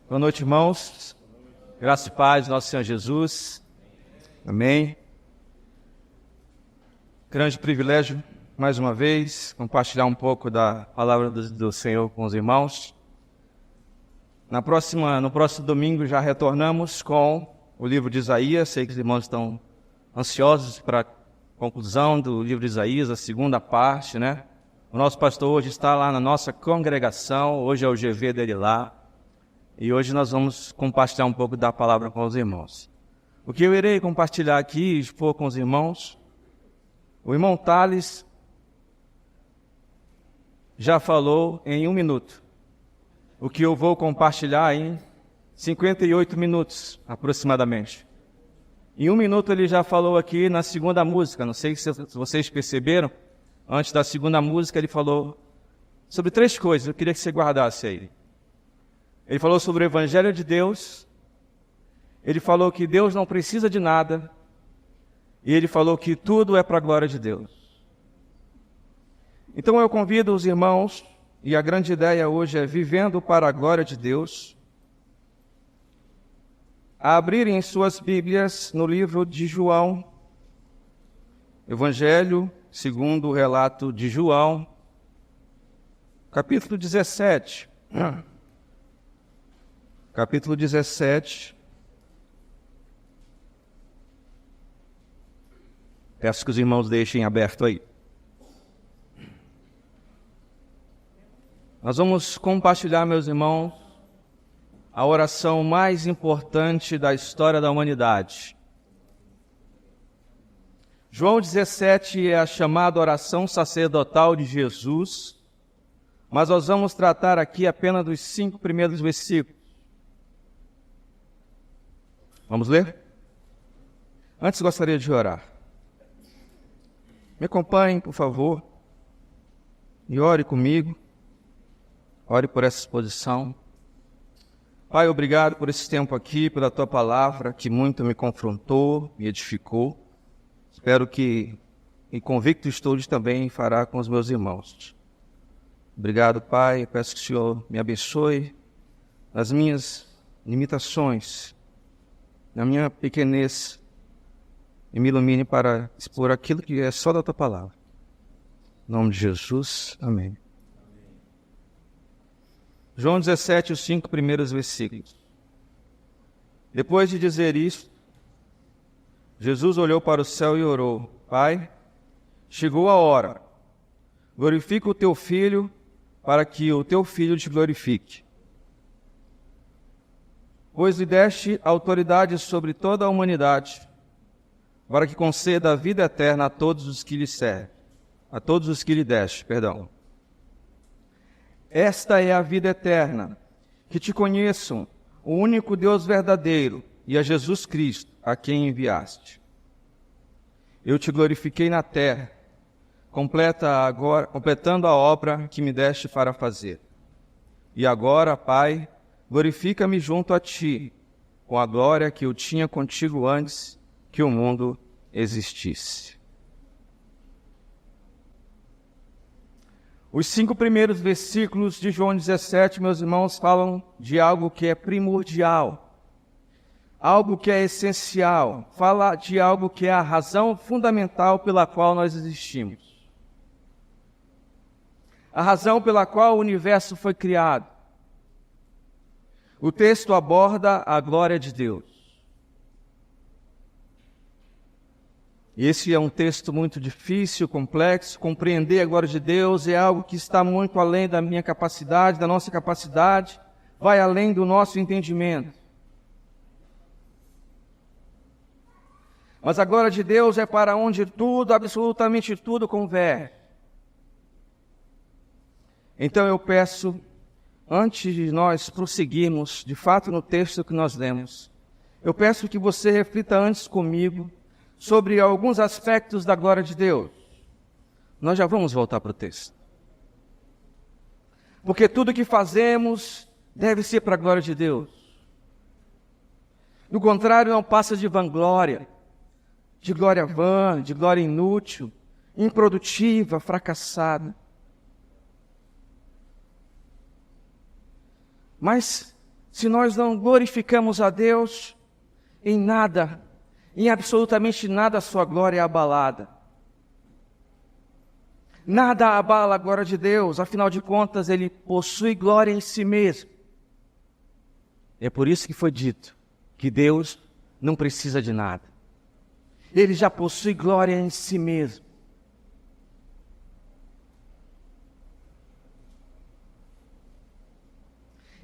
Boa noite, irmãos. Graça e paz, nosso Senhor Jesus. Amém. Grande privilégio, mais uma vez, compartilhar um pouco da palavra do Senhor com os irmãos. No próximo domingo já retornamos com o livro de Isaías. Sei que os irmãos estão ansiosos para a conclusão do livro de Isaías, a segunda parte, né? O nosso pastor hoje está lá na nossa congregação, hoje é o GV dele lá. E hoje nós vamos compartilhar um pouco da palavra com os irmãos. O que eu irei compartilhar aqui e expor com os irmãos, o irmão Thales já falou em 1 minuto. O que eu vou compartilhar em 58 minutos, aproximadamente. Em 1 minuto ele já falou aqui na segunda música, não sei se vocês perceberam, antes da segunda música ele falou sobre 3 coisas, eu queria que você guardasse aí. Ele falou sobre o Evangelho de Deus, ele falou que Deus não precisa de nada, e ele falou que tudo é para a glória de Deus. Então eu convido os irmãos, e a grande ideia hoje é vivendo para a glória de Deus, a abrirem suas Bíblias no livro de João, Evangelho segundo o relato de João, capítulo 17. Capítulo 17. Peço que os irmãos deixem aberto aí. Nós vamos compartilhar, meus irmãos, a oração mais importante da história da humanidade. João 17 é a chamada oração sacerdotal de Jesus, mas nós vamos tratar aqui apenas dos 5 primeiros versículos. Vamos ler? Antes gostaria de orar. Me acompanhem, por favor, e ore comigo. Ore por essa exposição. Pai, obrigado por esse tempo aqui, pela Tua palavra, que muito me confrontou, me edificou. Espero que, e convicto estou de também, fará com os meus irmãos. Obrigado, Pai. Eu peço que o Senhor me abençoe nas minhas limitações, na minha pequenez, e me ilumine para expor aquilo que é só da Tua palavra. Em nome de Jesus, amém. João 17, os 5 primeiros versículos. Depois de dizer isso, Jesus olhou para o céu e orou: Pai, chegou a hora. Glorifica o Teu Filho, para que o Teu Filho te glorifique. Pois lhe deste autoridade sobre toda a humanidade, para que conceda a vida eterna a todos os que lhe servem, a todos os que lhe deste, perdão. Esta é a vida eterna, que te conheçam, o único Deus verdadeiro, e a Jesus Cristo, a quem enviaste. Eu te glorifiquei na terra, completando a obra que me deste para fazer. E agora, Pai, glorifica-me junto a Ti, com a glória que eu tinha contigo antes que o mundo existisse. Os 5 primeiros versículos de João 17, meus irmãos, falam de algo que é primordial, algo que é essencial, fala de algo que é a razão fundamental pela qual nós existimos. A razão pela qual o universo foi criado. O texto aborda a glória de Deus. Esse é um texto muito difícil, complexo. Compreender a glória de Deus é algo que está muito além da minha capacidade, da nossa capacidade, vai além do nosso entendimento. Mas a glória de Deus é para onde tudo, absolutamente tudo, converge. Então eu peço, antes de nós prosseguirmos, de fato, no texto que nós lemos, eu peço que você reflita antes comigo sobre alguns aspectos da glória de Deus. Nós já vamos voltar para o texto. Porque tudo que fazemos deve ser para a glória de Deus. Do contrário, não passa de vanglória, de glória vã, de glória inútil, improdutiva, fracassada. Mas se nós não glorificamos a Deus, em nada, em absolutamente nada, a sua glória é abalada. Nada abala a glória de Deus, afinal de contas, Ele possui glória em si mesmo. É por isso que foi dito que Deus não precisa de nada. Ele já possui glória em si mesmo.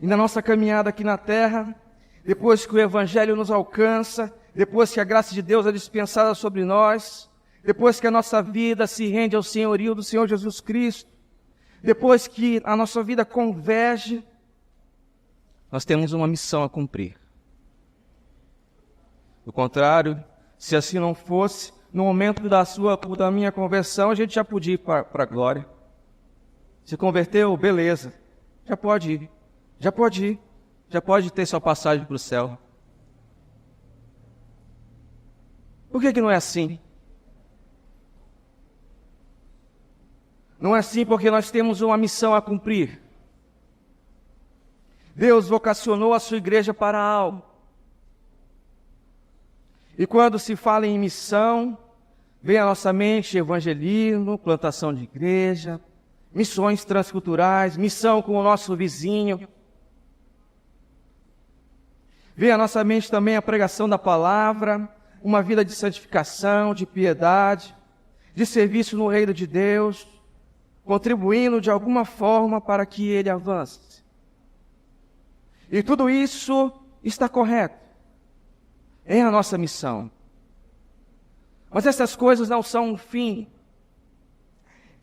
E na nossa caminhada aqui na terra, depois que o Evangelho nos alcança, depois que a graça de Deus é dispensada sobre nós, depois que a nossa vida se rende ao senhorio do Senhor Jesus Cristo, depois que a nossa vida converge, nós temos uma missão a cumprir. Do contrário, se assim não fosse, no momento da minha conversão, a gente já podia ir para a glória. Se converteu, beleza, já pode ir. Já pode ir, já pode ter sua passagem para o céu. Por que não é assim? Não é assim porque nós temos uma missão a cumprir. Deus vocacionou a sua igreja para algo. E quando se fala em missão, vem à nossa mente evangelismo, plantação de igreja, missões transculturais, missão com o nosso vizinho. Vem à nossa mente também a pregação da palavra, uma vida de santificação, de piedade, de serviço no reino de Deus, contribuindo de alguma forma para que ele avance. E tudo isso está correto. É a nossa missão. Mas essas coisas não são um fim.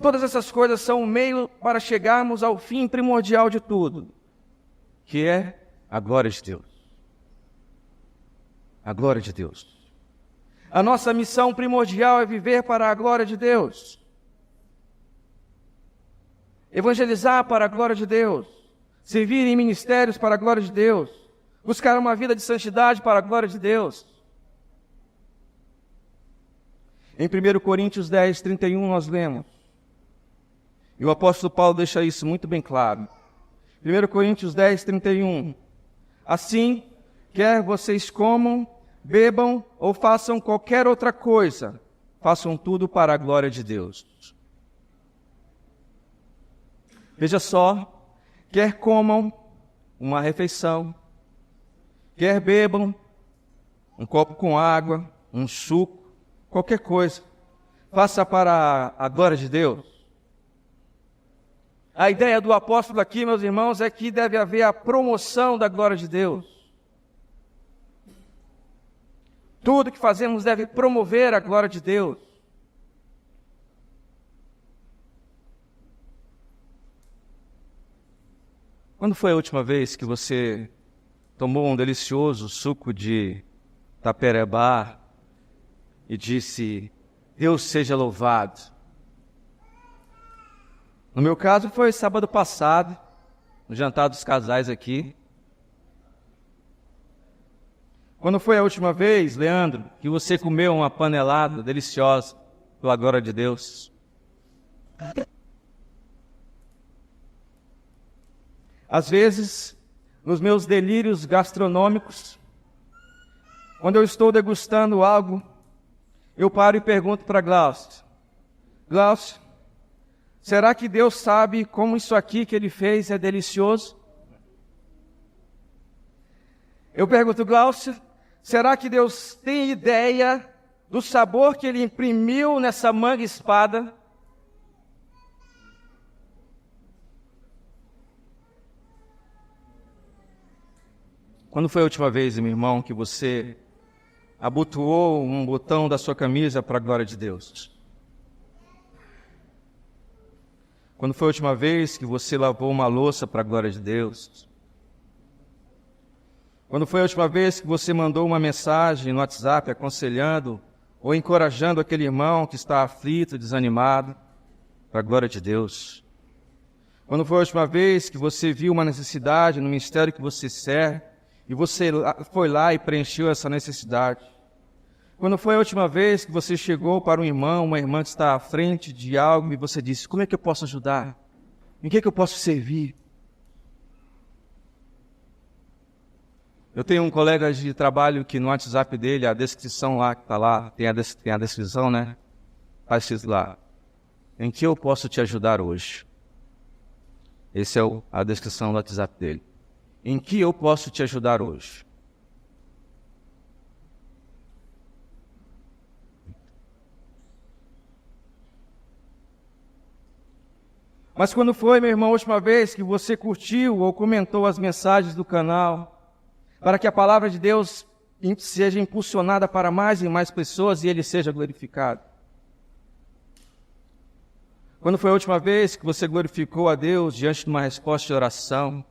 Todas essas coisas são um meio para chegarmos ao fim primordial de tudo, que é a glória de Deus. A glória de Deus. A nossa missão primordial é viver para a glória de Deus. Evangelizar para a glória de Deus. Servir em ministérios para a glória de Deus. Buscar uma vida de santidade para a glória de Deus. Em 1 Coríntios 10, 31 nós lemos. E o apóstolo Paulo deixa isso muito bem claro. 1 Coríntios 10, 31. Assim, quer vocês comam, bebam ou façam qualquer outra coisa, façam tudo para a glória de Deus. Veja só, quer comam uma refeição, quer bebam um copo com água, um suco, qualquer coisa, faça para a glória de Deus. A ideia do apóstolo aqui, meus irmãos, é que deve haver a promoção da glória de Deus. Tudo que fazemos deve promover a glória de Deus. Quando foi a última vez que você tomou um delicioso suco de taperebá e disse, Deus seja louvado? No meu caso foi sábado passado, no jantar dos casais aqui. Quando foi a última vez, Leandro, que você comeu uma panelada deliciosa, pela glória de Deus? Às vezes, nos meus delírios gastronômicos, quando eu estou degustando algo, eu paro e pergunto para Glaucio, Glaucio, será que Deus sabe como isso aqui que Ele fez é delicioso? Eu pergunto, Glaucio, será que Deus tem ideia do sabor que Ele imprimiu nessa manga espada? Quando foi a última vez, meu irmão, que você abotoou um botão da sua camisa para a glória de Deus? Quando foi a última vez que você lavou uma louça para a glória de Deus? Quando foi a última vez que você mandou uma mensagem no WhatsApp aconselhando ou encorajando aquele irmão que está aflito, desanimado, para a glória de Deus? Quando foi a última vez que você viu uma necessidade no ministério que você serve e você foi lá e preencheu essa necessidade? Quando foi a última vez que você chegou para um irmão, uma irmã que está à frente de algo e você disse, como é que eu posso ajudar? Em que eu posso servir? Eu tenho um colega de trabalho que no WhatsApp dele, a descrição lá, que está lá, tem a descrição, né? Está escrito lá, em que eu posso te ajudar hoje? Essa é a descrição do WhatsApp dele. Em que eu posso te ajudar hoje? Mas quando foi, meu irmão, a última vez que você curtiu ou comentou as mensagens do canal, para que a palavra de Deus seja impulsionada para mais e mais pessoas e Ele seja glorificado? Quando foi a última vez que você glorificou a Deus diante de uma resposta de oração?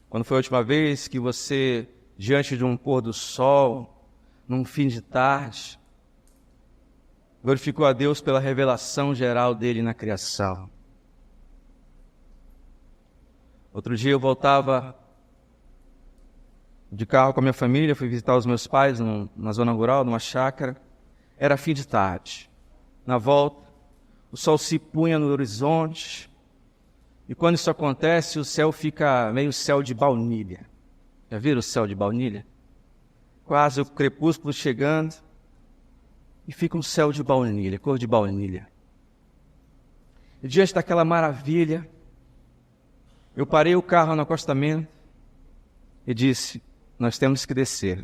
Quando foi a última vez que você, diante de um pôr do sol, num fim de tarde, glorificou a Deus pela revelação geral dele na criação? Outro dia eu voltava de carro com a minha família, fui visitar os meus pais na zona rural, numa chácara. Era fim de tarde. Na volta, o sol se punha no horizonte, e quando isso acontece, o céu fica meio céu de baunilha. Já viram o céu de baunilha? Quase o crepúsculo chegando, e fica um céu de baunilha, cor de baunilha. E diante daquela maravilha, eu parei o carro no acostamento e disse: nós temos que descer.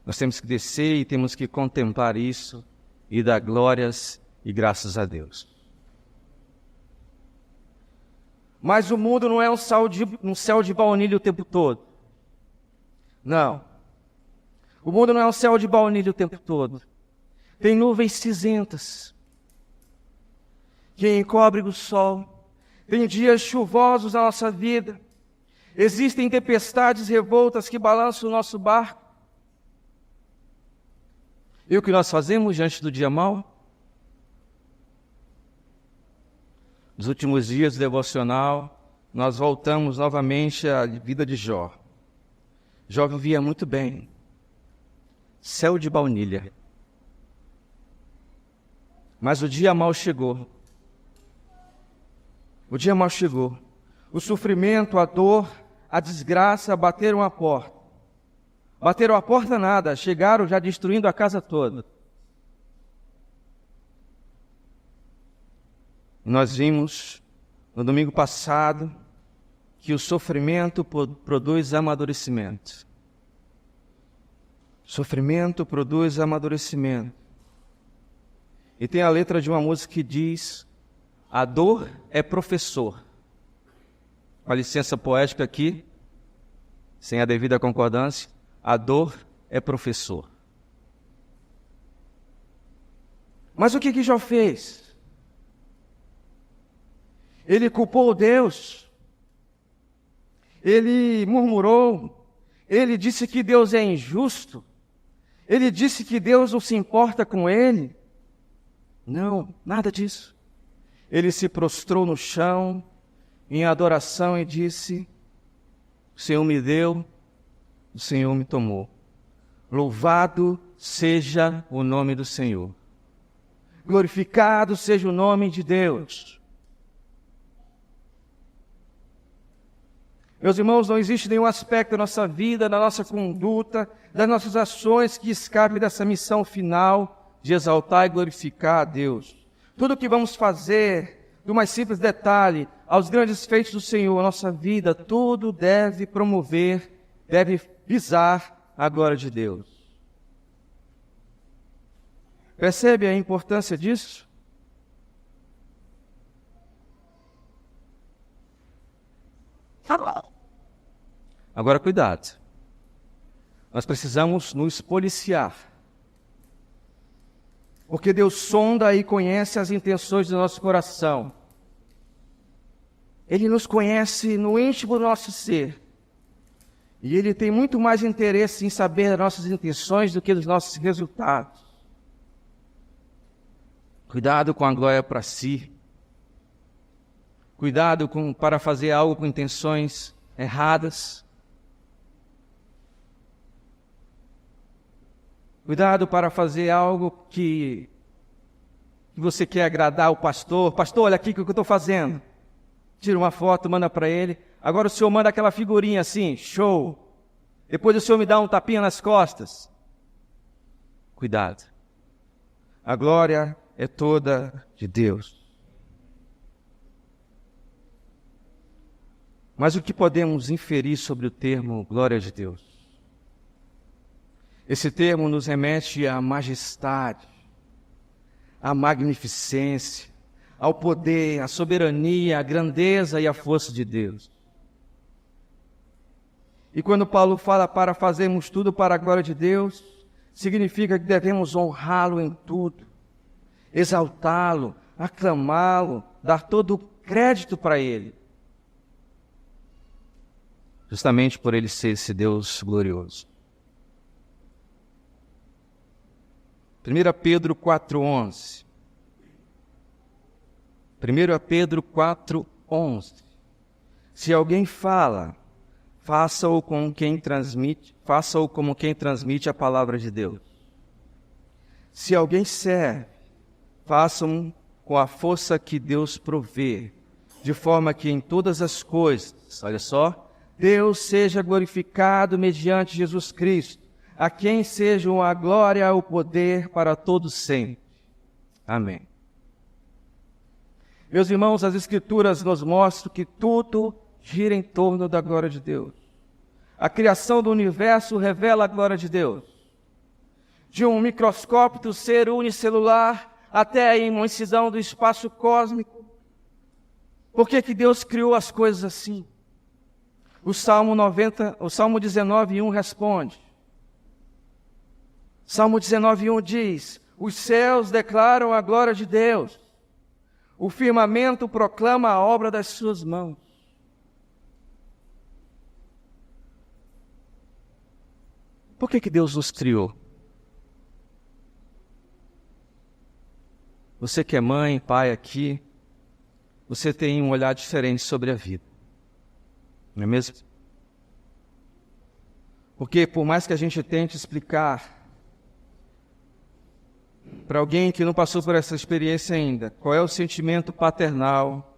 Nós temos que descer e temos que contemplar isso e dar glórias e graças a Deus. Mas o mundo não é um céu de baunilha o tempo todo. Não. O mundo não é um céu de baunilha o tempo todo. Tem nuvens cinzentas que encobrem o sol. Tem dias chuvosos na nossa vida. Existem tempestades revoltas que balançam o nosso barco. E o que nós fazemos diante do dia mau? Nos últimos dias do devocional, nós voltamos novamente à vida de Jó. Jó vivia muito bem. Céu de baunilha. Mas o dia mau chegou. O dia mau chegou. O sofrimento, a dor, a desgraça bateram a porta. Bateram a porta nada, chegaram já destruindo a casa toda. E nós vimos no domingo passado que o sofrimento produz amadurecimento. Sofrimento produz amadurecimento. E tem a letra de uma música que diz: a dor é professor. Com a licença poética aqui, sem a devida concordância, a dor é professor. Mas o que Jó fez? Ele culpou Deus. Ele murmurou. Ele disse que Deus é injusto. Ele disse que Deus não se importa com ele. Não, nada disso. Ele se prostrou no chão em adoração e disse: o Senhor me deu, o Senhor me tomou. Louvado seja o nome do Senhor. Glorificado seja o nome de Deus. Meus irmãos, não existe nenhum aspecto da nossa vida, da nossa conduta, das nossas ações que escape dessa missão final de exaltar e glorificar a Deus. Tudo o que vamos fazer, do mais simples detalhe aos grandes feitos do Senhor, a nossa vida, tudo deve promover, deve visar a glória de Deus. Percebe a importância disso? Agora, cuidado. Nós precisamos nos policiar. Porque Deus sonda e conhece as intenções do nosso coração. Ele nos conhece no íntimo do nosso ser. E Ele tem muito mais interesse em saber das nossas intenções do que dos nossos resultados. Cuidado com a glória para si. Cuidado para fazer algo com intenções erradas. Cuidado para fazer algo que você quer agradar o pastor. Pastor, olha aqui o que eu estou fazendo. tira uma foto, manda para ele. Agora o senhor manda aquela figurinha assim, show. Depois o senhor me dá um tapinha nas costas. Cuidado. A glória é toda de Deus. Mas o que podemos inferir sobre o termo glória de Deus? Esse termo nos remete à majestade, à magnificência, ao poder, à soberania, à grandeza e à força de Deus. E quando Paulo fala para fazermos tudo para a glória de Deus, significa que devemos honrá-lo em tudo, exaltá-lo, aclamá-lo, dar todo o crédito para ele. Justamente por ele ser esse Deus glorioso. 1 Pedro 4,11. 1 Pedro 4,11. Se alguém fala, faça-o como quem transmite a palavra de Deus. Se alguém serve, façam com a força que Deus provê, de forma que em todas as coisas, olha só, Deus seja glorificado mediante Jesus Cristo, a quem sejam a glória e o poder para todos sempre. Amém. Meus irmãos, as Escrituras nos mostram que tudo gira em torno da glória de Deus. A criação do universo revela a glória de Deus. De um microscópio ser unicelular até a imensidão do espaço cósmico. Por que Deus criou as coisas assim? O Salmo 19:1 responde. Salmo 19:1 diz: os céus declaram a glória de Deus, o firmamento proclama a obra das suas mãos. Por que Deus nos criou? Você que é mãe, pai aqui, você tem um olhar diferente sobre a vida. Não é mesmo? Porque por mais que a gente tente explicar para alguém que não passou por essa experiência ainda, qual é o sentimento paternal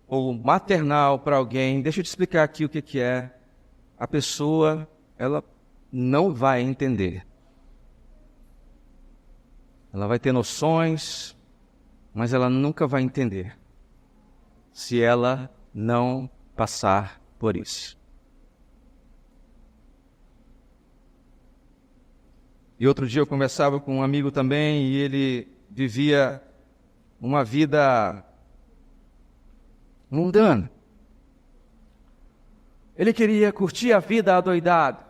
ou maternal para alguém, deixa eu te explicar aqui o que é. A pessoa, ela não vai entender. Ela vai ter noções, mas ela nunca vai entender se ela não passar por isso. E outro dia eu conversava com um amigo também e ele vivia uma vida mundana. Ele queria curtir a vida adoidado.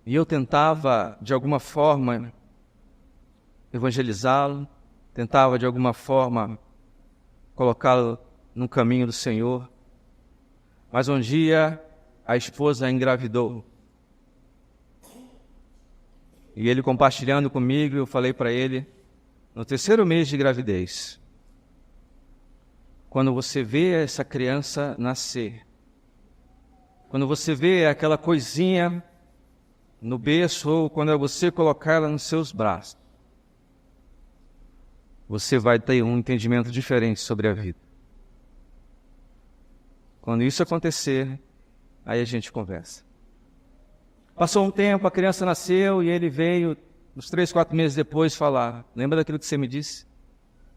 E eu tentava, de alguma forma, evangelizá-lo, tentava, de alguma forma, colocá-lo no caminho do Senhor. Mas um dia a esposa engravidou. E ele compartilhando comigo, eu falei para ele, no 3º mês de gravidez, quando você vê essa criança nascer, quando você vê aquela coisinha no berço, ou quando é você colocar ela nos seus braços, você vai ter um entendimento diferente sobre a vida. Quando isso acontecer, aí a gente conversa. Passou um tempo, a criança nasceu e ele veio, uns 3, 4 meses depois, falar: lembra daquilo que você me disse?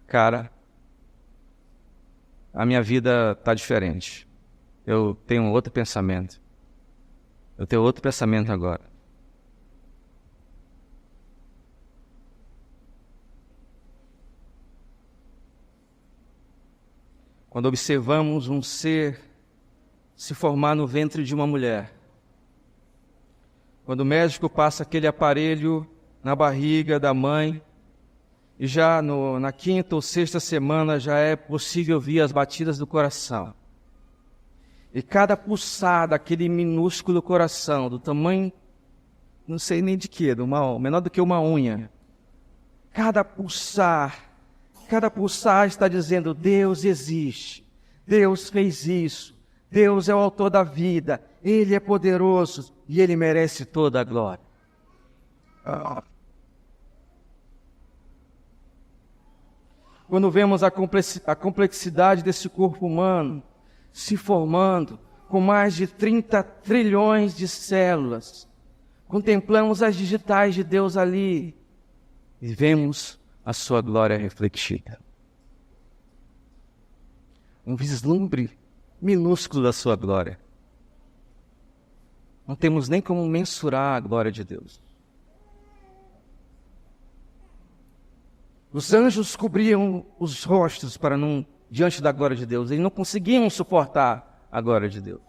Cara, a minha vida está diferente. Eu tenho outro pensamento. Eu tenho outro pensamento agora. Quando observamos um ser se formar no ventre de uma mulher, quando o médico passa aquele aparelho na barriga da mãe, e já na 5ª ou 6ª semana já é possível ouvir as batidas do coração. E cada pulsar daquele minúsculo coração, do tamanho, não sei nem de que, menor do que uma unha, cada pulsar está dizendo: Deus existe, Deus fez isso, Deus é o autor da vida, Ele é poderoso e Ele merece toda a glória. quando vemos a complexidade desse corpo humano se formando com mais de 30 trilhões de células, contemplamos as digitais de Deus ali e vemos a sua glória refletida. Um vislumbre minúsculo da sua glória. Não temos nem como mensurar a glória de Deus. Os anjos cobriam os rostos para não diante da glória de Deus. Eles não conseguiam suportar a glória de Deus.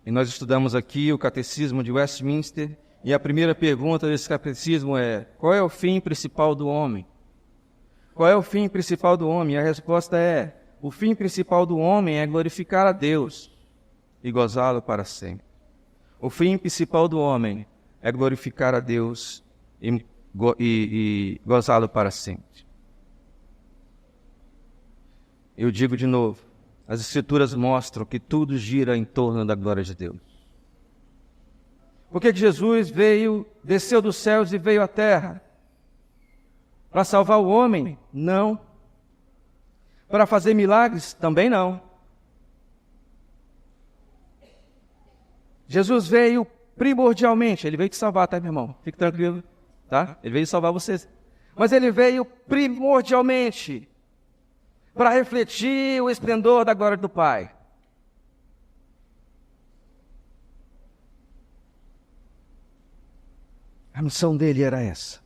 E nós estudamos aqui o Catecismo de Westminster, e a primeira pergunta desse catecismo é: qual é o fim principal do homem? Qual é o fim principal do homem? E a resposta é: o fim principal do homem é glorificar a Deus e gozá-lo para sempre. O fim principal do homem é glorificar a Deus e gozá-lo para sempre. Eu digo de novo, as Escrituras mostram que tudo gira em torno da glória de Deus. Por que Jesus desceu dos céus e veio à terra? Para salvar o homem? Não. Para fazer milagres? Também não. Jesus veio primordialmente, ele veio te salvar, tá, meu irmão? Fique tranquilo, tá? Ele veio salvar vocês. Mas ele veio primordialmente para refletir o esplendor da glória do Pai. A missão dele era essa: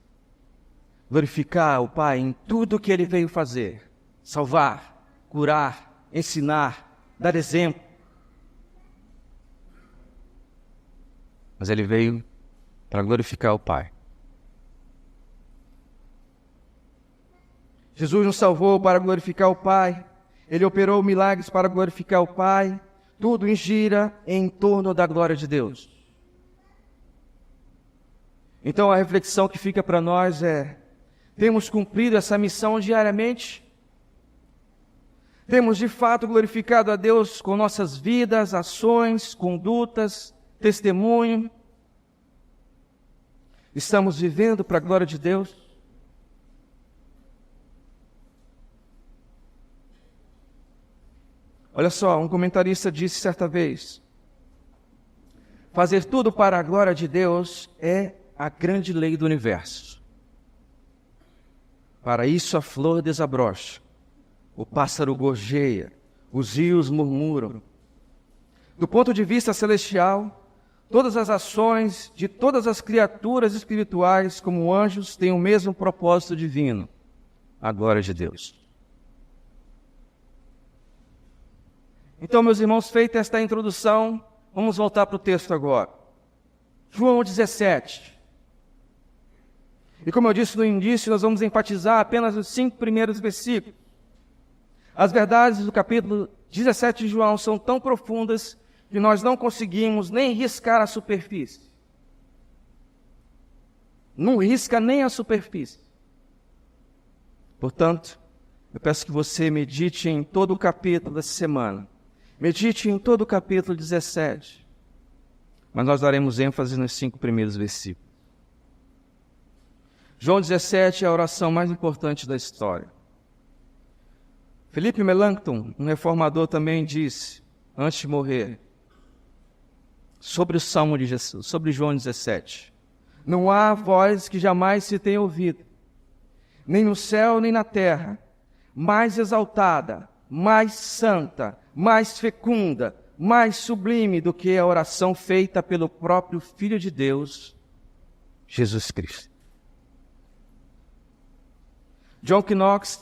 glorificar o Pai em tudo que ele veio fazer, salvar, curar, ensinar, dar exemplo. Mas ele veio para glorificar o Pai. Jesus nos salvou para glorificar o Pai. Ele operou milagres para glorificar o Pai. Tudo gira em torno da glória de Deus. Então a reflexão que fica para nós é: temos cumprido essa missão diariamente? Temos de fato glorificado a Deus com nossas vidas, ações, condutas, testemunho? Estamos vivendo para a glória de Deus? Olha só, um comentarista disse certa vez: fazer tudo para a glória de Deus é a grande lei do universo. Para isso a flor desabrocha, o pássaro gorjeia, os rios murmuram. Do ponto de vista celestial, todas as ações de todas as criaturas espirituais, como anjos, têm o mesmo propósito divino: a glória de Deus. Então, meus irmãos, feita esta introdução, vamos voltar para o texto agora. João 17. E como eu disse no início, nós vamos enfatizar apenas os 5 primeiros versículos. As verdades do capítulo 17 de João são tão profundas que nós não conseguimos nem riscar a superfície. Não risca nem a superfície. Portanto, eu peço que você medite em todo o capítulo dessa semana. Medite em todo o capítulo 17. Mas nós daremos ênfase nos 5 primeiros versículos. João 17 é a oração mais importante da história. Philip Melanchthon, um reformador, também disse, antes de morrer, sobre o Salmo de Jesus, sobre João 17: não há voz que jamais se tenha ouvido, nem no céu nem na terra, mais exaltada, mais santa, mais fecunda, mais sublime do que a oração feita pelo próprio Filho de Deus, Jesus Cristo. John Knox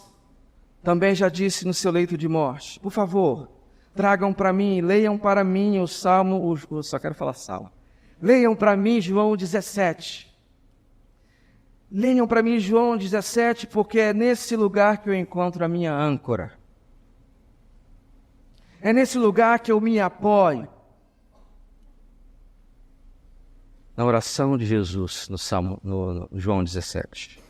também já disse no seu leito de morte: por favor, tragam para mim, leiam para mim o Salmo, só quero falar Salmo. Leiam para mim João 17. Leiam para mim João 17, porque é nesse lugar que eu encontro a minha âncora. É nesse lugar que eu me apoio. Na oração de Jesus, no João 17.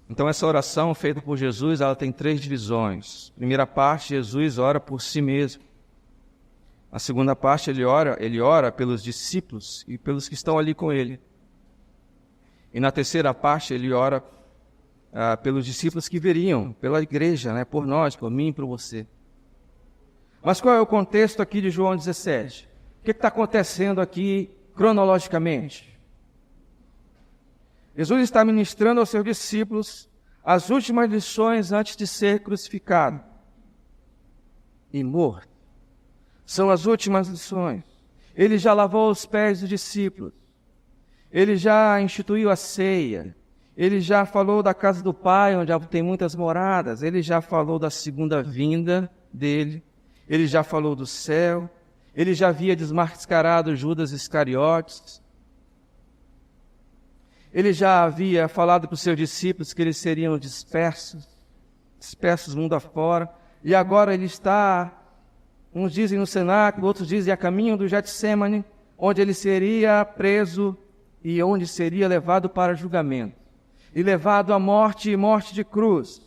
Então essa oração feita por Jesus, ela tem 3 divisões. Primeira parte, Jesus ora por si mesmo. A segunda parte, ele ora pelos discípulos e pelos que estão ali com ele. E na terceira parte, ele ora pelos discípulos que viriam, pela igreja, né? Por nós, por mim e por você. Mas qual é o contexto aqui de João 17? O que está acontecendo aqui cronologicamente? Jesus está ministrando aos seus discípulos as últimas lições antes de ser crucificado e morto. São as últimas lições. Ele já lavou os pés dos discípulos. Ele já instituiu a ceia. Ele já falou da casa do Pai, onde tem muitas moradas. Ele já falou da segunda vinda dele. Ele já falou do céu. Ele já havia desmascarado Judas Iscariotes. Ele já havia falado para os seus discípulos que eles seriam dispersos mundo afora. E agora ele está, uns dizem no cenáculo, outros dizem a caminho do Getsêmani, onde ele seria preso e onde seria levado para julgamento. E levado à morte e morte de cruz.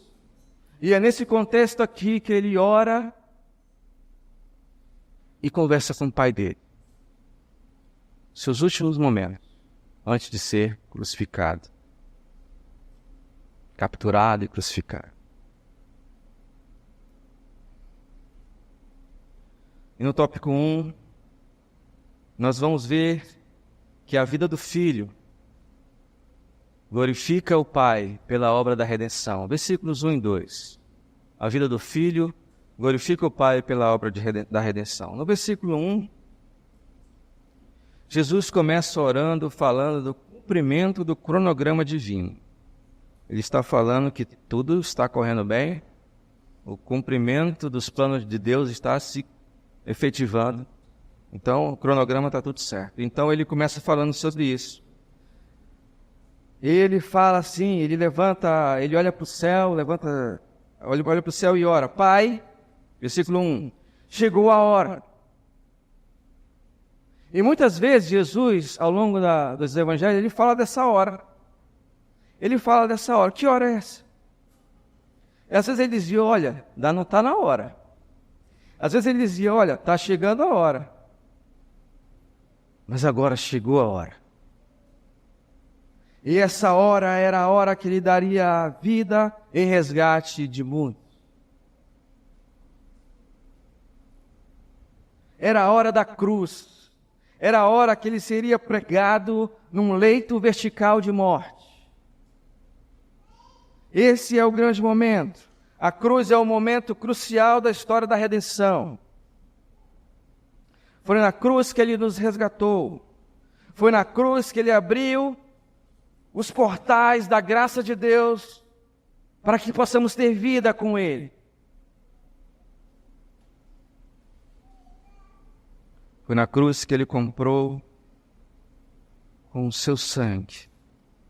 E é nesse contexto aqui que ele ora e conversa com o Pai dele. Seus últimos momentos, antes de ser crucificado. Capturado e crucificado. E no tópico 1, nós vamos ver que a vida do Filho glorifica o Pai pela obra da redenção. Versículos 1 e 2. A vida do Filho glorifica o Pai pela obra da redenção. No versículo 1, Jesus começa orando, falando do cumprimento do cronograma divino. Ele está falando que tudo está correndo bem, o cumprimento dos planos de Deus está se efetivando. Então, o cronograma está tudo certo. Então, ele começa falando sobre isso. Ele fala assim, ele olha para o céu, olha para o céu e ora. Pai, versículo 1, chegou a hora. E muitas vezes Jesus, ao longo dos evangelhos, ele fala dessa hora. Ele fala dessa hora. Que hora é essa? E às vezes ele dizia, olha, não está na hora. Às vezes ele dizia, olha, está chegando a hora. Mas agora chegou a hora. E essa hora era a hora que lhe daria a vida em resgate de muitos. Era a hora da cruz. Era a hora que ele seria pregado num leito vertical de morte. Esse é o grande momento. A cruz é o momento crucial da história da redenção. Foi na cruz que ele nos resgatou. Foi na cruz que ele abriu os portais da graça de Deus para que possamos ter vida com ele. Foi na cruz que ele comprou com o seu sangue.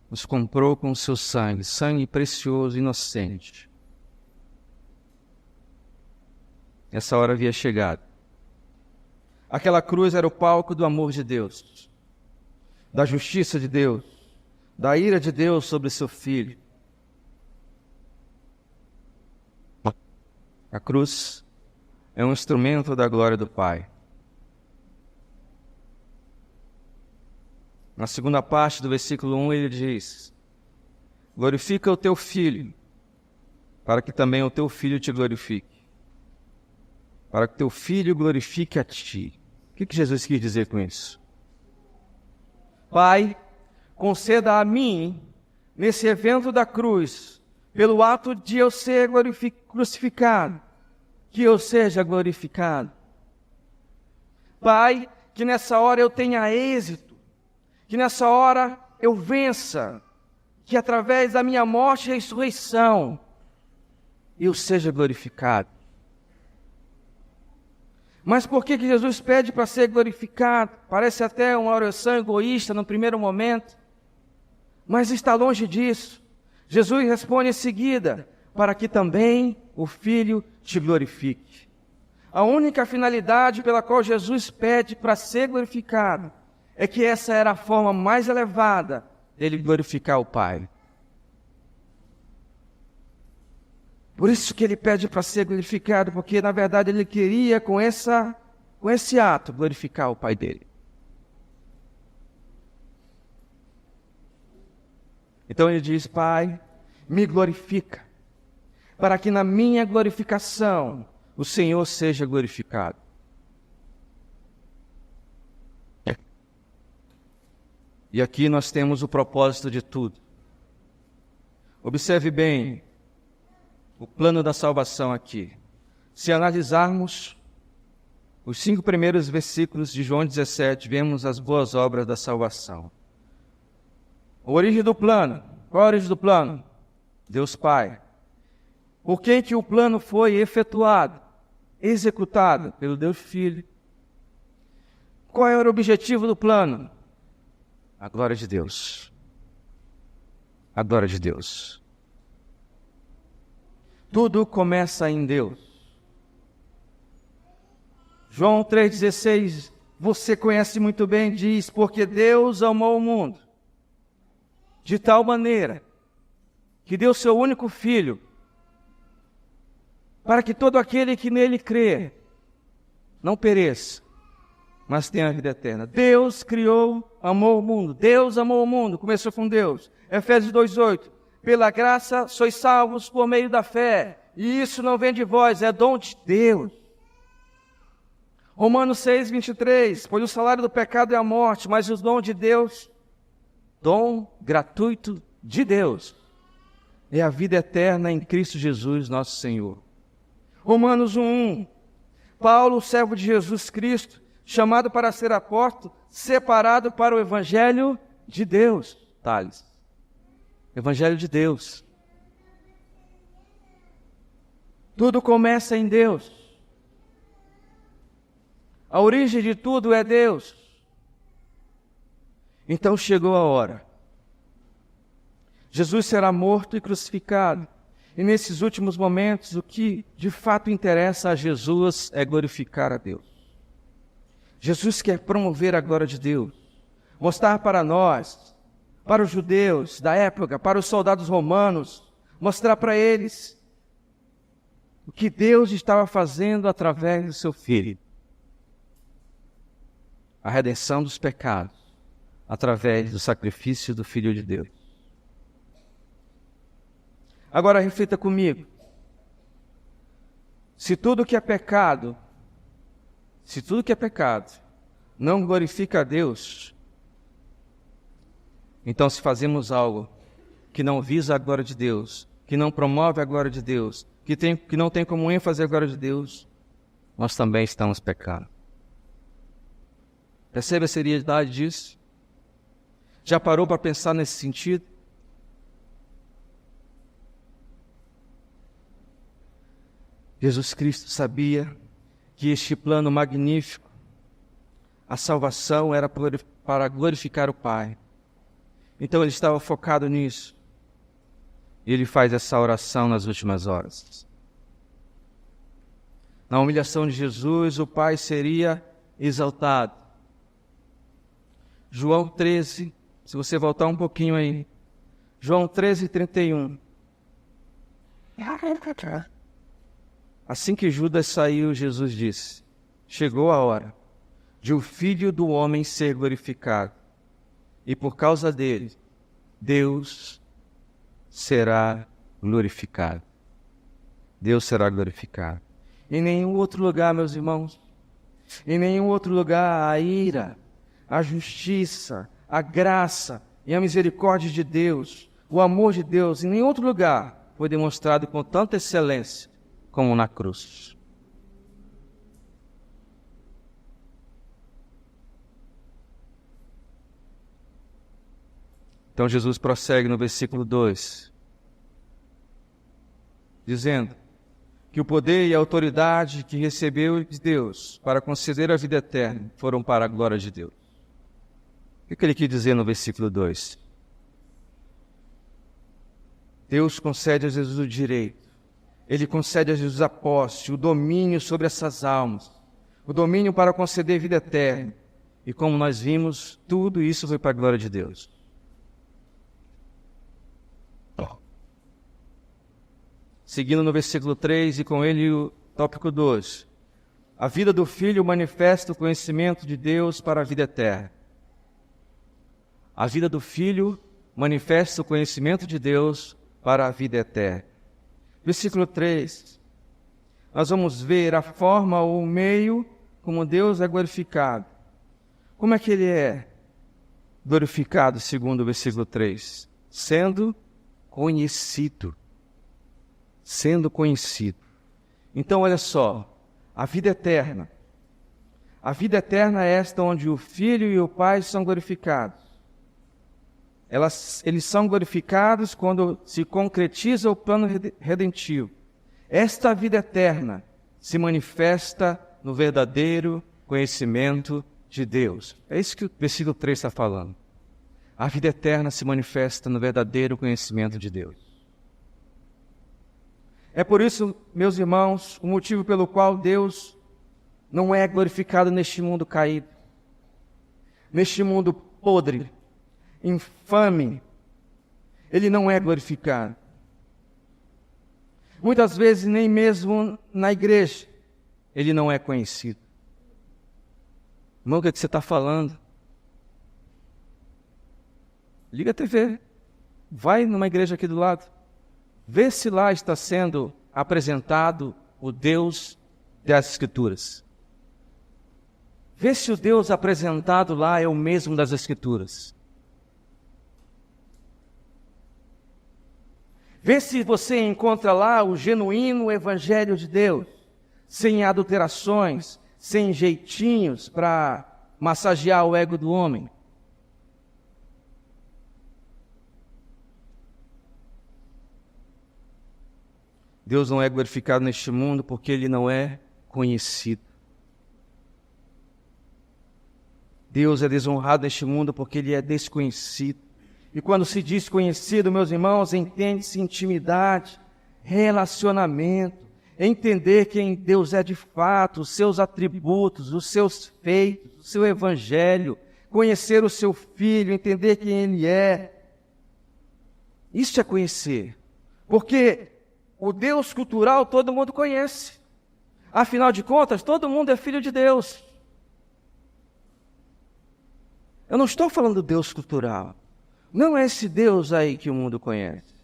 Nos comprou com o seu sangue, sangue precioso, inocente. Essa hora havia chegado. Aquela cruz era o palco do amor de Deus, da justiça de Deus, da ira de Deus sobre seu Filho. A cruz é um instrumento da glória do Pai. Na segunda parte do versículo 1 ele diz: glorifica o teu Filho, para que também o teu Filho te glorifique. Para que teu Filho glorifique a ti. O que Jesus quis dizer com isso? Pai, conceda a mim, nesse evento da cruz, pelo ato de eu ser crucificado, que eu seja glorificado. Pai, que nessa hora eu tenha êxito, que nessa hora eu vença, que através da minha morte e ressurreição, eu seja glorificado. Mas por que Jesus pede para ser glorificado? Parece até uma oração egoísta no primeiro momento, mas está longe disso. Jesus responde em seguida, para que também o Filho te glorifique. A única finalidade pela qual Jesus pede para ser glorificado é que essa era a forma mais elevada dele glorificar o Pai. Por isso que ele pede para ser glorificado, porque na verdade ele queria com essa com esse ato, glorificar o Pai dele. Então ele diz: Pai, me glorifica, para que na minha glorificação o Senhor seja glorificado. E aqui nós temos o propósito de tudo. Observe bem o plano da salvação aqui. Se analisarmos os 5 primeiros versículos de João 17, vemos as boas obras da salvação. A origem do plano. Qual a origem do plano? Deus Pai. Por quem que o plano foi efetuado, executado? Pelo Deus Filho. Qual era o objetivo do plano? A glória de Deus. A glória de Deus. Tudo começa em Deus. João 3,16, você conhece muito bem, diz: porque Deus amou o mundo de tal maneira que deu seu único Filho, para que todo aquele que nele crê não pereça, mas tenha a vida eterna. Deus criou, amou o mundo. Deus amou o mundo, começou com Deus. Efésios 2,8, pela graça sois salvos por meio da fé, e isso não vem de vós, é dom de Deus. Romanos 6,23, pois o salário do pecado é a morte, mas o dom de Deus, dom gratuito de Deus, é a vida eterna em Cristo Jesus, nosso Senhor. Romanos 1,1, Paulo, servo de Jesus Cristo, chamado para ser apóstolo, separado para o Evangelho de Deus. Thales. Evangelho de Deus. Tudo começa em Deus. A origem de tudo é Deus. Então chegou a hora. Jesus será morto e crucificado. E nesses últimos momentos, o que de fato interessa a Jesus é glorificar a Deus. Jesus quer promover a glória de Deus, mostrar para nós, para os judeus da época, para os soldados romanos, mostrar para eles o que Deus estava fazendo através do seu Filho. A redenção dos pecados, através do sacrifício do Filho de Deus. Agora reflita comigo. Se tudo que é pecado não glorifica a Deus, então se fazemos algo que não visa a glória de Deus, que não promove a glória de Deus, que não tem como ênfase a glória de Deus, nós também estamos pecando. Percebe a seriedade disso? Já parou para pensar nesse sentido? Jesus Cristo sabia que este plano magnífico, a salvação, era para glorificar o Pai. Então ele estava focado nisso. E ele faz essa oração nas últimas horas. Na humilhação de Jesus, o Pai seria exaltado. João 13, se você voltar um pouquinho aí. João 13:31. Assim que Judas saiu, Jesus disse: chegou a hora de o Filho do Homem ser glorificado. E por causa dele, Deus será glorificado. Deus será glorificado. Em nenhum outro lugar, meus irmãos, em nenhum outro lugar a ira, a justiça, a graça e a misericórdia de Deus, o amor de Deus, em nenhum outro lugar foi demonstrado com tanta excelência como na cruz. Então Jesus prossegue no versículo 2, dizendo que o poder e a autoridade que recebeu de Deus para conceder a vida eterna foram para a glória de Deus. O que ele quer dizer no versículo 2? Deus concede a Jesus o direito, Ele concede a Jesus a posse, o domínio sobre essas almas, o domínio para conceder vida eterna. E como nós vimos, tudo isso foi para a glória de Deus. Seguindo no versículo 3 e com ele o tópico 2. A vida do Filho manifesta o conhecimento de Deus para a vida eterna. A vida do Filho manifesta o conhecimento de Deus para a vida eterna. Versículo 3. Nós vamos ver a forma ou o meio como Deus é glorificado. Como é que Ele é glorificado, segundo o versículo 3? Sendo conhecido. Sendo conhecido. Então, olha só. A vida eterna. A vida eterna é esta onde o Filho e o Pai são glorificados. Eles são glorificados quando se concretiza o plano redentivo. Esta vida eterna se manifesta no verdadeiro conhecimento de Deus. É isso que o versículo 3 está falando. A vida eterna se manifesta no verdadeiro conhecimento de Deus. É por isso, meus irmãos, o motivo pelo qual Deus não é glorificado neste mundo caído, neste mundo podre, infame. Ele não é glorificado. Muitas vezes, nem mesmo na igreja, Ele não é conhecido. Irmão, o que você está falando? Liga a TV. Vai numa igreja aqui do lado. Vê se lá está sendo apresentado o Deus das Escrituras. Vê se o Deus apresentado lá é o mesmo das Escrituras. Vê se você encontra lá o genuíno Evangelho de Deus, sem adulterações, sem jeitinhos para massagear o ego do homem. Deus não é glorificado neste mundo porque Ele não é conhecido. Deus é desonrado neste mundo porque Ele é desconhecido. E quando se diz conhecido, meus irmãos, entende-se intimidade, relacionamento, entender quem Deus é de fato, os seus atributos, os seus feitos, o seu evangelho, conhecer o seu Filho, entender quem Ele é. Isso é conhecer. Porque o Deus cultural todo mundo conhece. Afinal de contas, todo mundo é filho de Deus. Eu não estou falando do Deus cultural. Não é esse Deus aí que o mundo conhece.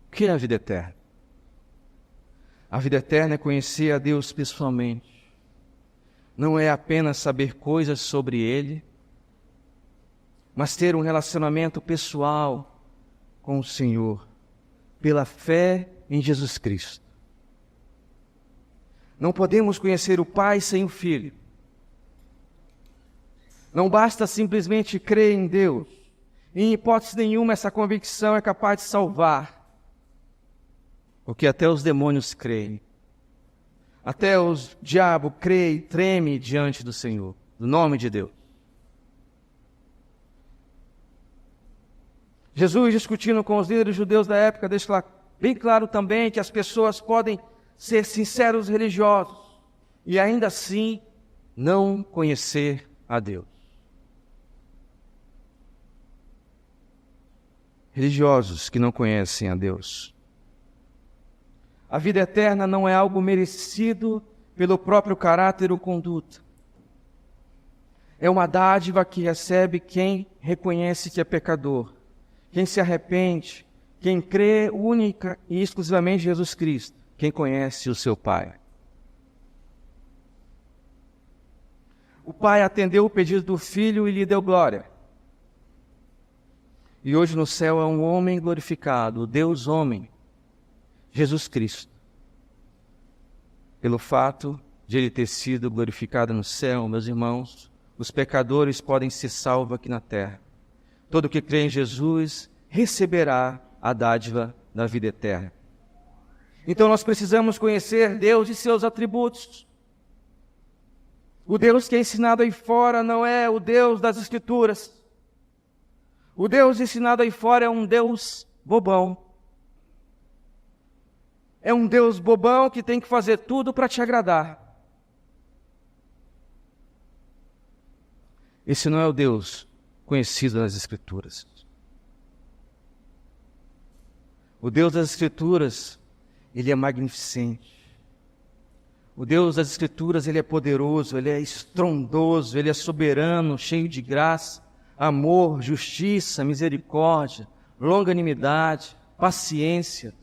O que é a vida eterna? A vida eterna é conhecer a Deus pessoalmente. Não é apenas saber coisas sobre Ele, mas ter um relacionamento pessoal com o Senhor, pela fé em Jesus Cristo. Não podemos conhecer o Pai sem o Filho. Não basta simplesmente crer em Deus. Em hipótese nenhuma, essa convicção é capaz de salvar. Porque até os demônios creem. Até o diabo crê e treme diante do Senhor, do nome de Deus. Jesus, discutindo com os líderes judeus da época, deixa bem claro também que as pessoas podem ser sinceros religiosos e ainda assim não conhecer a Deus. Religiosos que não conhecem a Deus. A vida eterna não é algo merecido pelo próprio caráter ou conduta. É uma dádiva que recebe quem reconhece que é pecador, quem se arrepende, quem crê única e exclusivamente em Jesus Cristo, quem conhece o seu Pai. O Pai atendeu o pedido do Filho e lhe deu glória. E hoje no céu é um homem glorificado, o Deus homem, Jesus Cristo. Pelo fato de Ele ter sido glorificado no céu, meus irmãos, os pecadores podem ser salvos aqui na terra. Todo que crê em Jesus receberá a dádiva da vida eterna. Então nós precisamos conhecer Deus e seus atributos. O Deus que é ensinado aí fora não é o Deus das Escrituras. O Deus ensinado aí fora é um Deus bobão. É um Deus bobão que tem que fazer tudo para te agradar. Esse não é o Deus conhecido nas Escrituras. O Deus das Escrituras, Ele é magnificente. O Deus das Escrituras, Ele é poderoso, Ele é estrondoso, Ele é soberano, cheio de graça, amor, justiça, misericórdia, longanimidade, paciência.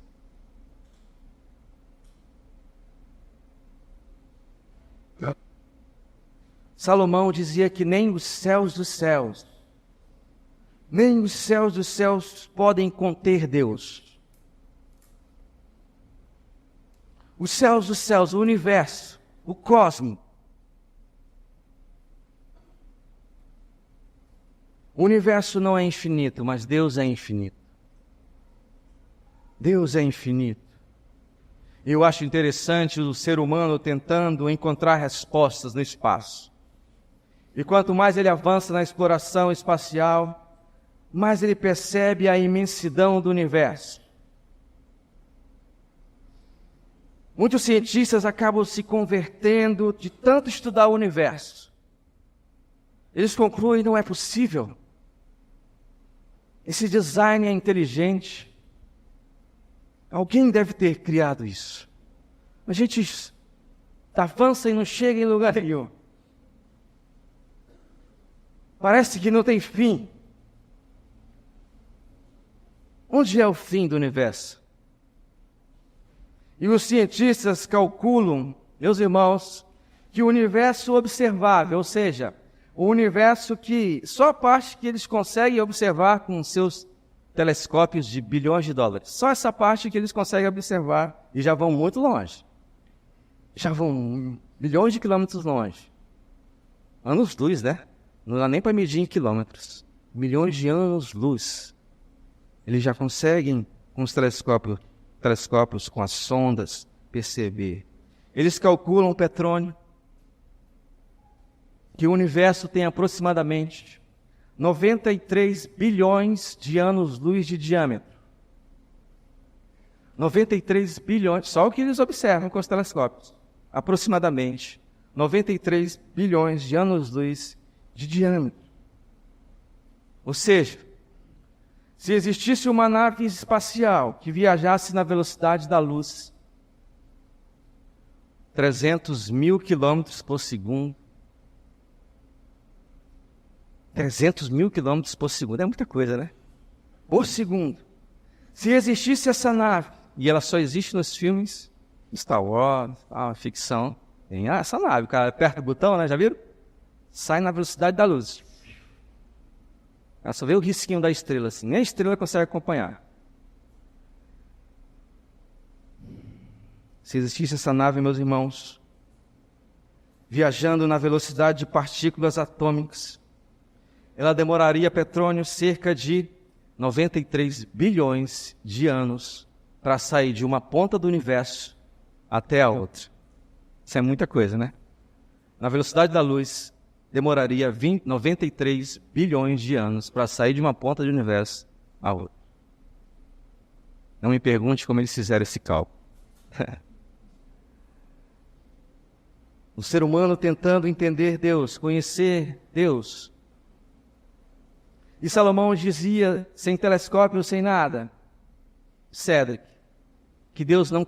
Salomão dizia que nem os céus dos céus podem conter Deus. Os céus dos céus, o universo, o cosmos. O universo não é infinito, mas Deus é infinito. Deus é infinito. Eu acho interessante o ser humano tentando encontrar respostas no espaço. E quanto mais ele avança na exploração espacial, mais ele percebe a imensidão do universo. Muitos cientistas acabam se convertendo de tanto estudar o universo. Eles concluem que não é possível. Esse design é inteligente. Alguém deve ter criado isso. A gente avança e não chega em lugar nenhum. Parece que não tem fim. Onde é o fim do universo? E os cientistas calculam, meus irmãos, que o universo observável, ou seja, o universo que só a parte que eles conseguem observar com seus telescópios de bilhões de dólares, só essa parte que eles conseguem observar e já vão muito longe. Já vão milhões de quilômetros longe. Anos-luz, né? Não dá nem para medir em quilômetros. Milhões de anos-luz. Eles já conseguem, com os telescópios, com as sondas, perceber. Eles calculam o petróleo, que o universo tem aproximadamente 93 bilhões de anos-luz de diâmetro. 93 bilhões, só o que eles observam com os telescópios. Aproximadamente 93 bilhões de anos-luz de diâmetro. Ou seja, se existisse uma nave espacial que viajasse na velocidade da luz, 300 mil quilômetros por segundo, 300 mil quilômetros por segundo, é muita coisa, né? Por segundo. Se existisse essa nave, e ela só existe nos filmes, Star Wars, ficção, tem essa nave, o cara aperta o botão, né? Já viram? Sai na velocidade da luz. Ela só vê o risquinho da estrela, assim. Nem a estrela consegue acompanhar. Se existisse essa nave, meus irmãos, viajando na velocidade de partículas atômicas, ela demoraria, petróleo, cerca de 93 bilhões de anos para sair de uma ponta do universo até a outra. Isso é muita coisa, né? Na velocidade da luz, demoraria 93 bilhões de anos para sair de uma ponta do universo à outra. Não me pergunte como eles fizeram esse cálculo. O ser humano tentando entender Deus, conhecer Deus. E Salomão dizia, sem telescópio, sem nada, Cédric, que Deus não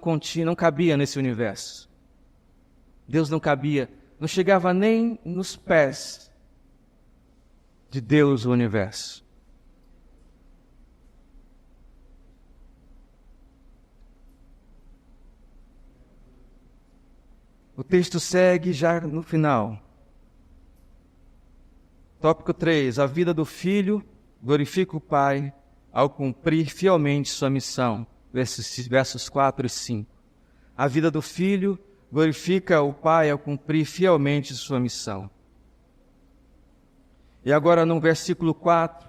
cabia nesse universo. Deus não cabia, não chegava nem nos pés de Deus o universo. O texto segue já no final. Tópico 3. A vida do filho glorifica o pai ao cumprir fielmente sua missão. Versos 4 e 5. A vida do filho glorifica o pai ao cumprir fielmente sua missão. E agora no versículo 4,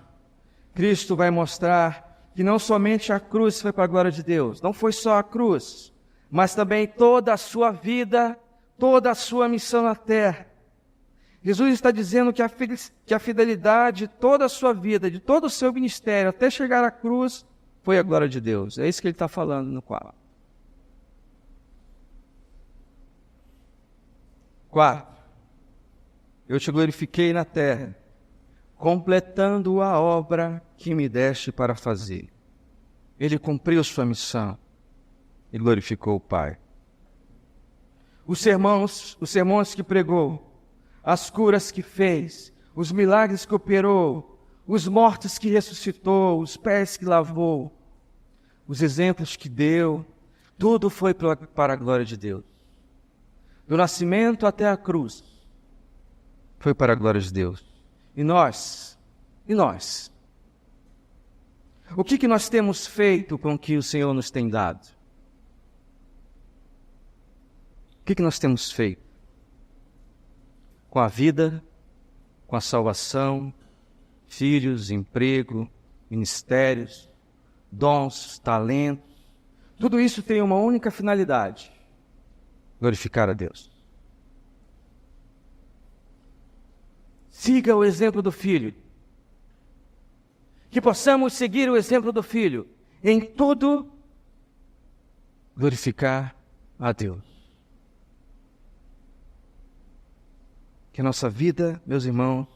Cristo vai mostrar que não somente a cruz foi para a glória de Deus, não foi só a cruz, mas também toda a sua vida, toda a sua missão na terra. Jesus está dizendo que a fidelidade de toda a sua vida, de todo o seu ministério, até chegar à cruz, foi a glória de Deus. É isso que ele está falando no 4. 4. Eu te glorifiquei na terra, completando a obra que me deste para fazer. Ele cumpriu sua missão e glorificou o Pai. os sermões que pregou, as curas que fez, os milagres que operou, os mortos que ressuscitou, os pés que lavou, os exemplos que deu, tudo foi para a glória de Deus. Do nascimento até a cruz, foi para a glória de Deus. E nós? O que nós temos feito com o que o Senhor nos tem dado? O que nós temos feito? Com a vida, com a salvação, filhos, emprego, ministérios, dons, talentos. Tudo isso tem uma única finalidade: glorificar a Deus. Siga o exemplo do Filho. Que possamos seguir o exemplo do Filho. Em tudo, glorificar a Deus. Que a nossa vida, meus irmãos,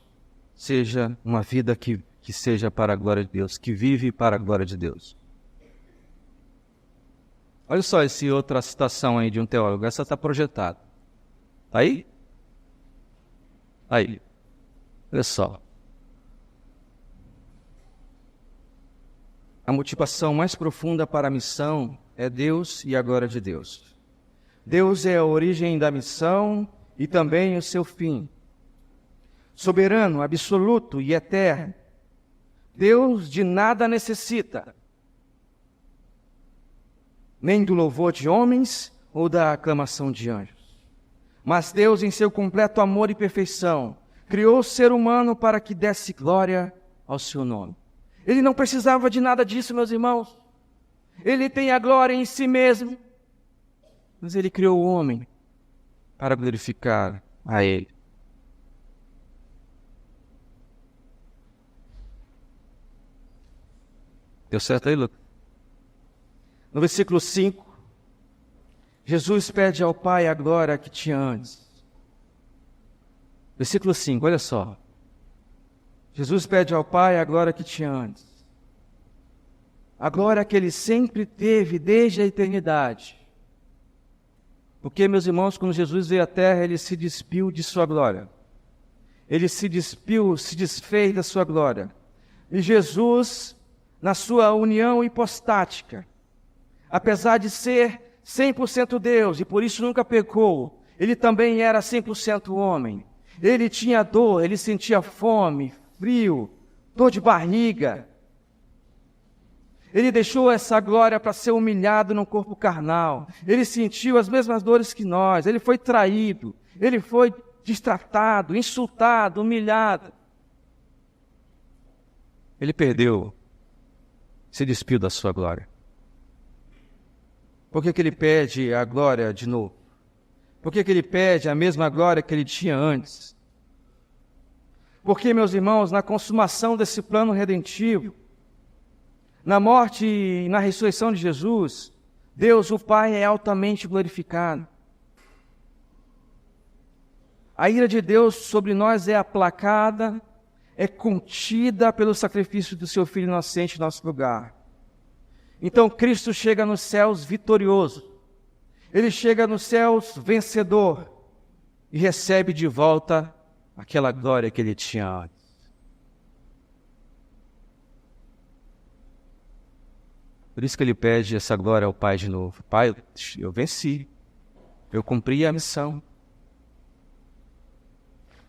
seja uma vida que seja para a glória de Deus, que vive para a glória de Deus. Olha só essa outra citação aí de um teólogo. Essa está projetada. Está aí? Aí. Olha só. A motivação mais profunda para a missão é Deus e a glória de Deus. Deus é a origem da missão e também o seu fim. Soberano, absoluto e eterno. Deus de nada necessita, nem do louvor de homens ou da aclamação de anjos. Mas Deus, em seu completo amor e perfeição, criou o ser humano para que desse glória ao seu nome. Ele não precisava de nada disso, meus irmãos. Ele tem a glória em si mesmo. Mas ele criou o homem para glorificar a ele. Deu certo aí, Lucas? No versículo 5, Jesus pede ao Pai a glória que tinha antes. Versículo 5, olha só. Jesus pede ao Pai a glória que tinha antes. A glória que ele sempre teve desde a eternidade. Porque, meus irmãos, quando Jesus veio à terra, ele se despiu de sua glória. Ele se desfez da sua glória. E Jesus, na sua união hipostática, apesar de ser 100% Deus, e por isso nunca pecou, ele também era 100% homem. Ele tinha dor, ele sentia fome, frio, dor de barriga. Ele deixou essa glória para ser humilhado no corpo carnal. Ele sentiu as mesmas dores que nós. Ele foi traído, ele foi destratado, insultado, humilhado. Ele perdeu, se despiu da sua glória. Por que ele pede a glória de novo? Por que ele pede a mesma glória que ele tinha antes? Porque, meus irmãos, na consumação desse plano redentivo, na morte e na ressurreição de Jesus, Deus, o Pai, é altamente glorificado. A ira de Deus sobre nós é aplacada, é contida pelo sacrifício do seu Filho inocente em nosso lugar. Então Cristo chega nos céus vitorioso. Ele chega nos céus vencedor e recebe de volta aquela glória que ele tinha antes. Por isso que ele pede essa glória ao Pai de novo. Pai, eu venci. Eu cumpri a missão.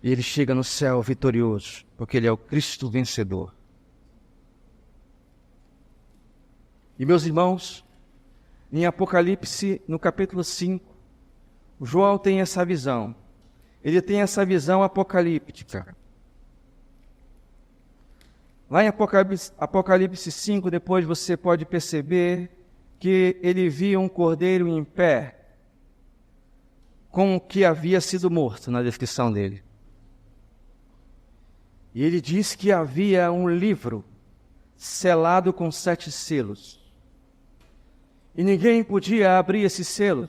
E ele chega no céu vitorioso, porque ele é o Cristo vencedor. E meus irmãos, em Apocalipse, no capítulo 5, João tem essa visão. Ele tem essa visão apocalíptica. Lá em Apocalipse 5, depois você pode perceber que ele via um cordeiro em pé, com o que havia sido morto, na descrição dele. E ele diz que havia um livro selado com 7 selos. E ninguém podia abrir esse selo.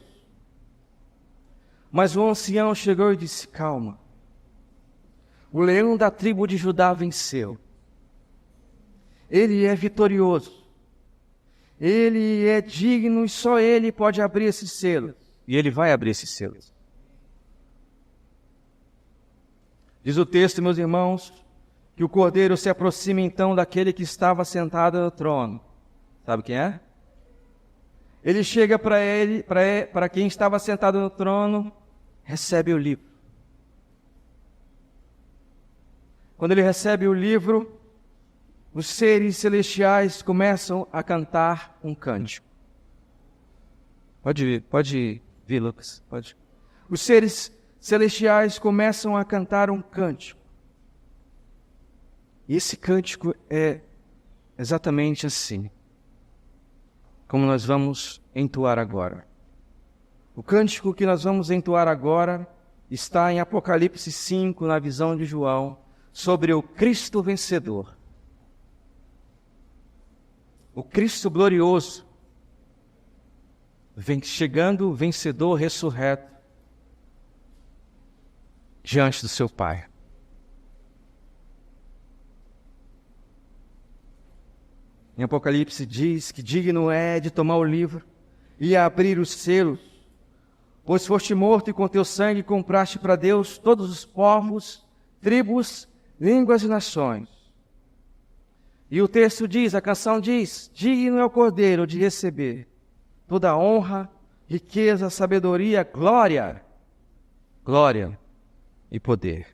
Mas o ancião chegou e disse: calma. O leão da tribo de Judá venceu. Ele é vitorioso. Ele é digno e só ele pode abrir esse selo. E ele vai abrir esse selo. Diz o texto, meus irmãos, que o Cordeiro se aproxima então daquele que estava sentado no trono. Sabe quem é? Ele chega para quem estava sentado no trono, recebe o livro. Quando ele recebe o livro, os seres celestiais começam a cantar um cântico. Pode vir, Lucas. Pode. Os seres celestiais começam a cantar um cântico. E esse cântico é exatamente assim, como nós vamos entoar agora. O cântico que nós vamos entoar agora está em Apocalipse 5, na visão de João, sobre o Cristo vencedor. O Cristo glorioso, chegando vencedor, ressurreto, diante do seu Pai. Em Apocalipse diz que digno é de tomar o livro e abrir os selos, pois foste morto e com teu sangue compraste para Deus todos os povos, tribos, línguas e nações. E o texto diz, a canção diz, digno é o Cordeiro de receber toda a honra, riqueza, sabedoria, glória e poder.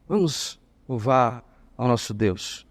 Vamos louvar ao nosso Deus.